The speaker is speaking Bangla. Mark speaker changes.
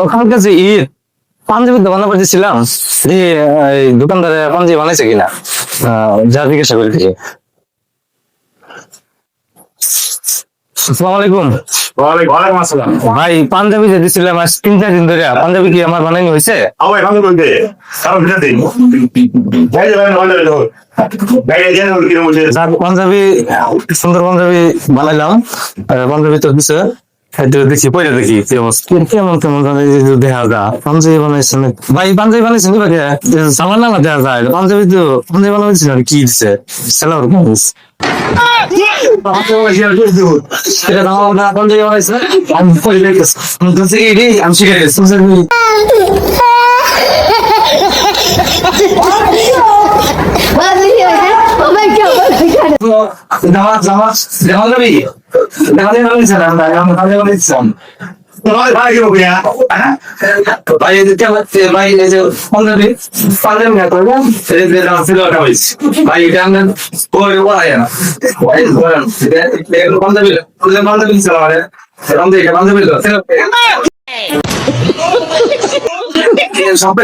Speaker 1: ওখানকার যে ঈদ পাঞ্জাবি দোকানে পাঠিয়েছিলাম, এই দোকানদারে পাঞ্জাবি বানাইছে কিনা যা জিজ্ঞাসা করি থেকে। আসসালামু আলাইকুম।
Speaker 2: ওয়ালাইকুম আসসালাম।
Speaker 1: ভাই পাঞ্জাবি যে দিছিলাম আজ 3-4 দিন ধরে, পাঞ্জাবি কি আমার বানানো হয়েছে?
Speaker 2: আবার ভালো বলতে কারণ ভিতরে দিন ভাই যাবেন ভালো হলো ভাই জানেন কি বলছে
Speaker 1: যাক, পাঞ্জাবি সুন্দর পাঞ্জাবি বানাইলাম। পাঞ্জাবি তো দিছে, এটা দেখি পরে দেখি কি অবস্থা, কেমন কেমন জানি দেখা যায়। পাঞ্জাবি বানাইছেন ভাই? পাঞ্জাবি বানাইছেন কি ভাই? সামান না দেখা যায় পাঞ্জাবি তো। পাঞ্জাবি বানাইছেন আর কি দিছে? সালোয়ার কামিজ। এটা দাম না পাঞ্জাবি বানাইছে। আমি পরে দেখতেছি, আমি শিখে গেছি। জামা জামা জামা যাবি দেখা দিয়ে বানাইছেন আমরা, আমি পাঞ্জাবি বানাইছিলাম।
Speaker 2: ভাই কি বলবি
Speaker 1: ভাই এই যে কেমন ভাই, এই যে পাঞ্জাবি পাঞ্জাবি না করবেন, এই যে সিলোয়ার কামিজ ভাই, এটা আমরা পরে বলাই না ভাই। বলেন এটা পাঞ্জাবি, পাঞ্জাবি ছিল আমাদের পাঞ্জাবি ছিল সব